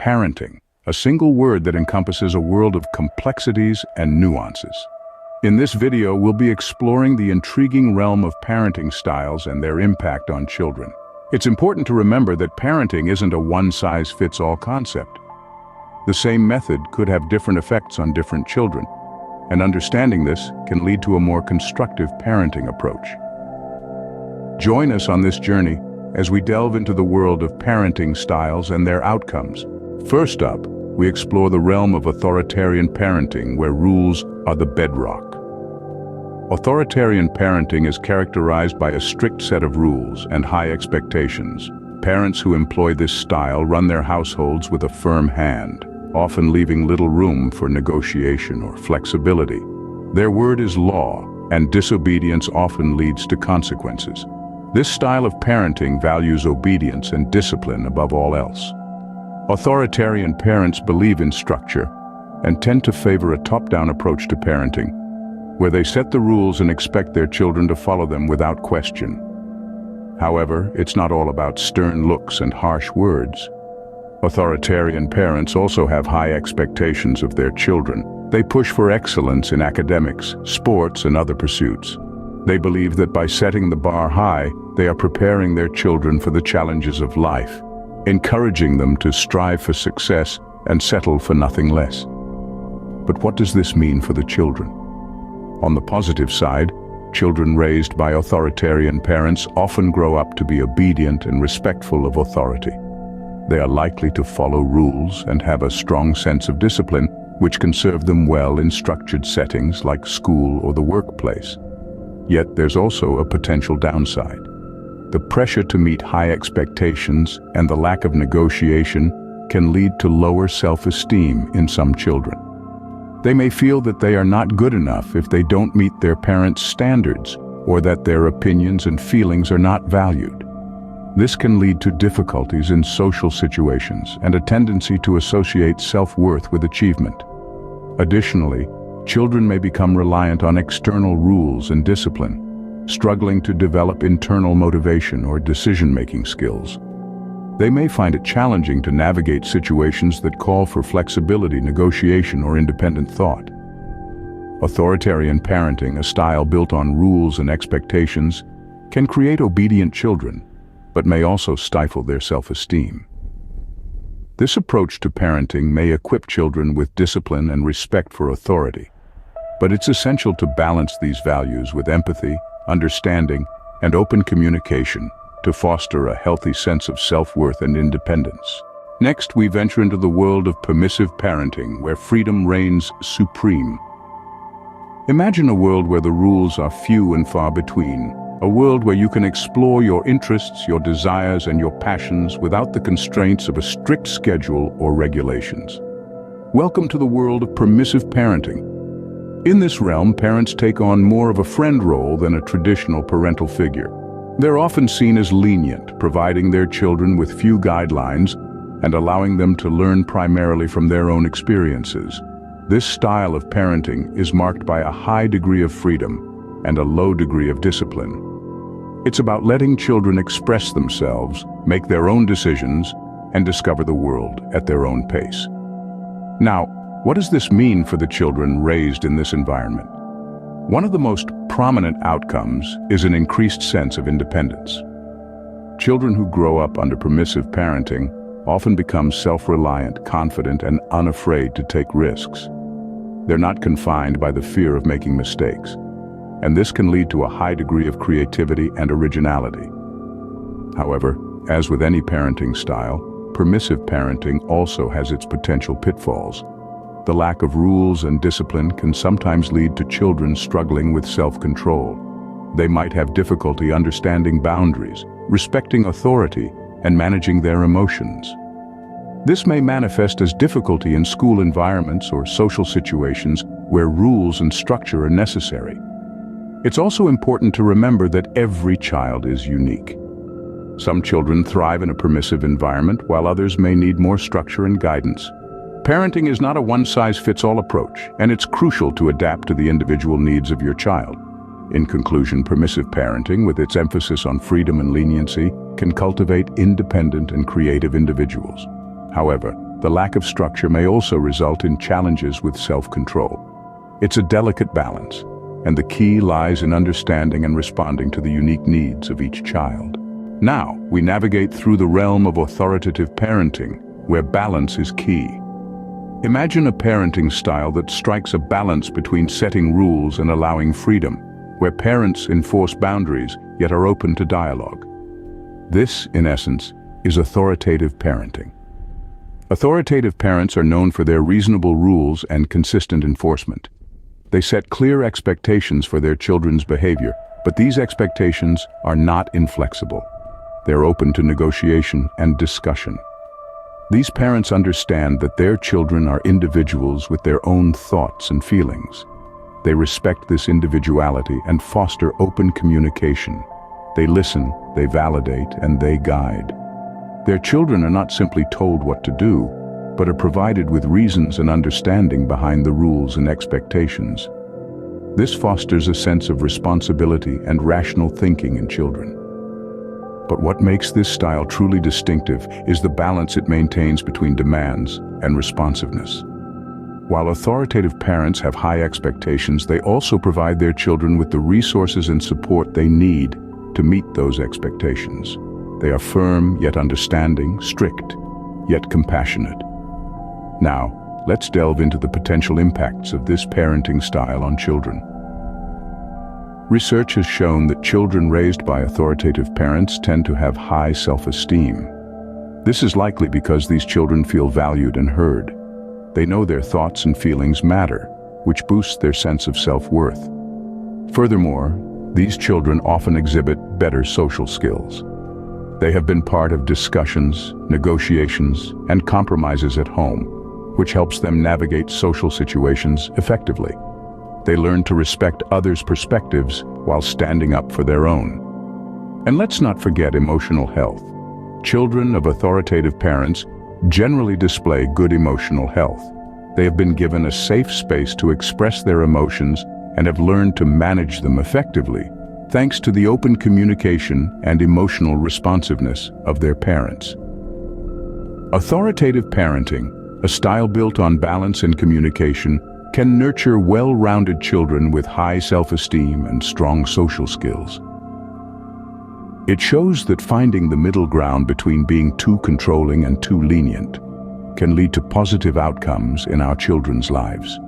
parenting, a single word that encompasses a world of complexities and nuances. In this video, we'll be exploring the intriguing realm of parenting styles and their impact on children. It's important to remember that parenting isn't a one-size-fits-all concept. The same method could have different effects on different children, and understanding this can lead to a more constructive parenting approach. Join us on this journey as we delve into the world of parenting styles and their outcomes. First up, we explore the realm of authoritarian parenting, where rules are the bedrock. Authoritarian parenting is characterized by a strict set of rules and high expectations. Parents who employ this style run their households with a firm hand, often leaving little room for negotiation or flexibility. Their word is law, and disobedience often leads to consequences. This style of parenting values obedience and discipline above all else. Authoritarian parents believe in structure and tend to favor a top-down approach to parenting, where they set the rules and expect their children to follow them without question. However, it's not all about stern looks and harsh words. Authoritarian parents also have high expectations of their children. They push for excellence in academics, sports, and other pursuits. They believe that by setting the bar high, they are preparing their children for the challenges of life, encouraging them to strive for success and settle for nothing less. But what does this mean for the children? On the positive side, children raised by authoritarian parents often grow up to be obedient and respectful of authority. They are likely to follow rules and have a strong sense of discipline, which can serve them well in structured settings like school or the workplace. Yet there's also a potential downside. The pressure to meet high expectations and the lack of negotiation can lead to lower self-esteem in some children. They may feel that they are not good enough if they don't meet their parents' standards, or that their opinions and feelings are not valued. This can lead to difficulties in social situations and a tendency to associate self-worth with achievement. Additionally, children may become reliant on external rules and discipline, struggling to develop internal motivation or decision-making skills. They may find it challenging to navigate situations that call for flexibility, negotiation, or independent thought. Authoritarian parenting, a style built on rules and expectations, can create obedient children, but may also stifle their self-esteem. This approach to parenting may equip children with discipline and respect for authority, but it's essential to balance these values with empathy, understanding, and open communication to foster a healthy sense of self-worth and independence. Next, we venture into the world of permissive parenting, where freedom reigns supreme. Imagine a world where the rules are few and far between, a world where you can explore your interests, your desires, and your passions without the constraints of a strict schedule or regulations. Welcome to the world of permissive parenting. In this realm, parents take on more of a friend role than a traditional parental figure. They're often seen as lenient, providing their children with few guidelines and allowing them to learn primarily from their own experiences. This style of parenting is marked by a high degree of freedom and a low degree of discipline. It's about letting children express themselves, make their own decisions, and discover the world at their own pace. Now, what does this mean for the children raised in this environment? One of the most prominent outcomes is an increased sense of independence. Children who grow up under permissive parenting often become self-reliant, confident, and unafraid to take risks. They're not confined by the fear of making mistakes, and this can lead to a high degree of creativity and originality. However, as with any parenting style, permissive parenting also has its potential pitfalls. The lack of rules and discipline can sometimes lead to children struggling with self-control. They might have difficulty understanding boundaries, respecting authority, and managing their emotions. This may manifest as difficulty in school environments or social situations where rules and structure are necessary. It's also important to remember that every child is unique. Some children thrive in a permissive environment, while others may need more structure and guidance. Parenting is not a one-size-fits-all approach, and it's crucial to adapt to the individual needs of your child. In conclusion, permissive parenting, with its emphasis on freedom and leniency, can cultivate independent and creative individuals. However, the lack of structure may also result in challenges with self-control. It's a delicate balance, and the key lies in understanding and responding to the unique needs of each child. Now, we navigate through the realm of authoritative parenting, where balance is key. Imagine a parenting style that strikes a balance between setting rules and allowing freedom, where parents enforce boundaries yet are open to dialogue. This, in essence, is authoritative parenting. Authoritative parents are known for their reasonable rules and consistent enforcement. They set clear expectations for their children's behavior, but these expectations are not inflexible. They're open to negotiation and discussion. These parents understand that their children are individuals with their own thoughts and feelings. They respect this individuality and foster open communication. They listen, they validate, and they guide. Their children are not simply told what to do, but are provided with reasons and understanding behind the rules and expectations. This fosters a sense of responsibility and rational thinking in children. But what makes this style truly distinctive is the balance it maintains between demands and responsiveness. While authoritative parents have high expectations, they also provide their children with the resources and support they need to meet those expectations. They are firm yet understanding, strict yet compassionate. Now, let's delve into the potential impacts of this parenting style on children. Research has shown that children raised by authoritative parents tend to have high self-esteem. This is likely because these children feel valued and heard. They know their thoughts and feelings matter, which boosts their sense of self-worth. Furthermore, these children often exhibit better social skills. They have been part of discussions, negotiations, and compromises at home, which helps them navigate social situations effectively. They learn to respect others' perspectives while standing up for their own. And let's not forget emotional health. Children of authoritative parents generally display good emotional health. They have been given a safe space to express their emotions and have learned to manage them effectively, thanks to the open communication and emotional responsiveness of their parents. Authoritative parenting, a style built on balance and communication, can nurture well-rounded children with high self-esteem and strong social skills. It shows that finding the middle ground between being too controlling and too lenient can lead to positive outcomes in our children's lives.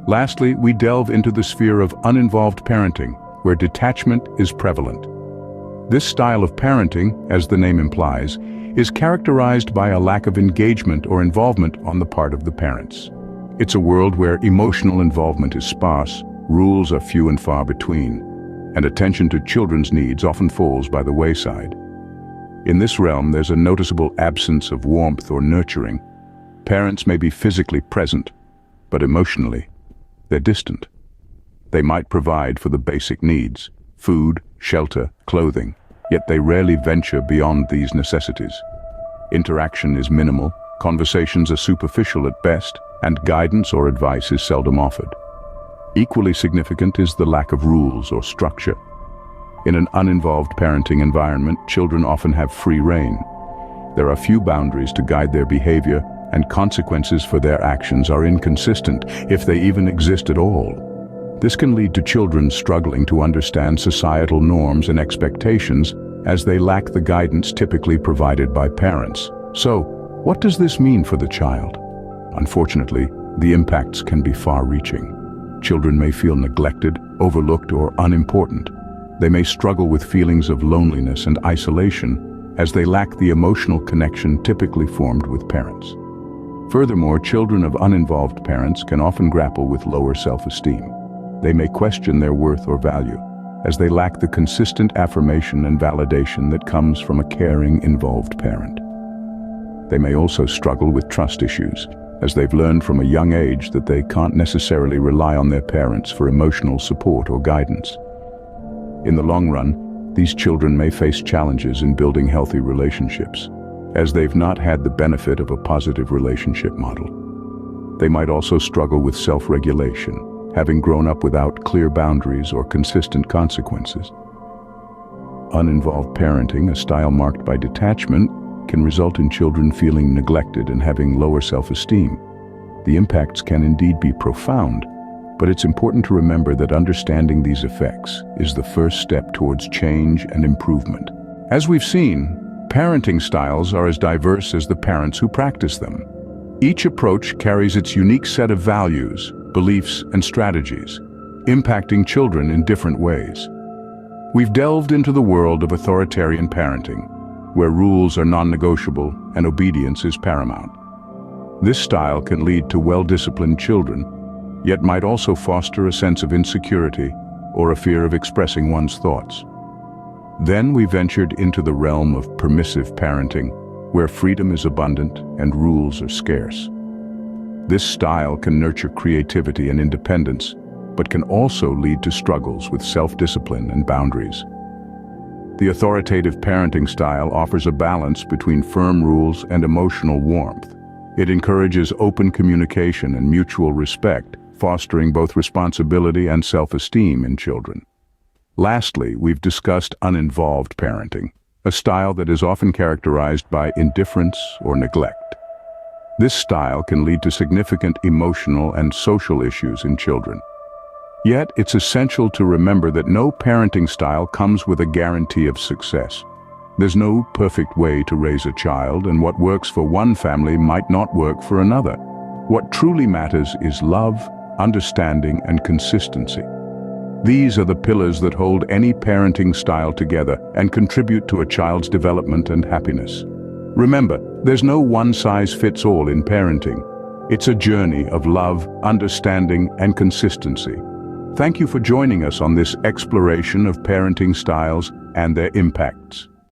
Lastly, we delve into the sphere of uninvolved parenting, where detachment is prevalent. This style of parenting, as the name implies, is characterized by a lack of engagement or involvement on the part of the parents. It's a world where emotional involvement is sparse, rules are few and far between, and attention to children's needs often falls by the wayside. In this realm, there's a noticeable absence of warmth or nurturing. Parents may be physically present, but emotionally, they're distant. They might provide for the basic needs, food, shelter, clothing, yet they rarely venture beyond these necessities. Interaction is minimal, conversations are superficial at best, and guidance or advice is seldom offered. Equally significant is the lack of rules or structure. In an uninvolved parenting environment, children often have free rein. There are few boundaries to guide their behavior, and consequences for their actions are inconsistent, if they even exist at all. This can lead to children struggling to understand societal norms and expectations, as they lack the guidance typically provided by parents. So, what does this mean for the child? Unfortunately, the impacts can be far-reaching. Children may feel neglected, overlooked, or unimportant. They may struggle with feelings of loneliness and isolation, as they lack the emotional connection typically formed with parents. Furthermore, children of uninvolved parents can often grapple with lower self-esteem. They may question their worth or value, as they lack the consistent affirmation and validation that comes from a caring, involved parent. They may also struggle with trust issues, as they've learned from a young age that they can't necessarily rely on their parents for emotional support or guidance. In the long run, these children may face challenges in building healthy relationships, as they've not had the benefit of a positive relationship model. They might also struggle with self-regulation, having grown up without clear boundaries or consistent consequences. Uninvolved parenting, a style marked by detachment, can result in children feeling neglected and having lower self-esteem. The impacts can indeed be profound, but it's important to remember that understanding these effects is the first step towards change and improvement. As we've seen, parenting styles are as diverse as the parents who practice them. Each approach carries its unique set of values, beliefs, and strategies, impacting children in different ways. We've delved into the world of authoritarian parenting, where rules are non-negotiable and obedience is paramount. This style can lead to well-disciplined children, yet might also foster a sense of insecurity or a fear of expressing one's thoughts. Then we ventured into the realm of permissive parenting, where freedom is abundant and rules are scarce. This style can nurture creativity and independence, but can also lead to struggles with self-discipline and boundaries. The authoritative parenting style offers a balance between firm rules and emotional warmth. It encourages open communication and mutual respect, fostering both responsibility and self-esteem in children. Lastly, we've discussed uninvolved parenting, a style that is often characterized by indifference or neglect. This style can lead to significant emotional and social issues in children. Yet, it's essential to remember that no parenting style comes with a guarantee of success. There's no perfect way to raise a child, and what works for one family might not work for another. What truly matters is love, understanding, and consistency. These are the pillars that hold any parenting style together and contribute to a child's development and happiness. Remember, there's no one-size-fits-all in parenting. It's a journey of love, understanding, and consistency. Thank you for joining us on this exploration of parenting styles and their impacts.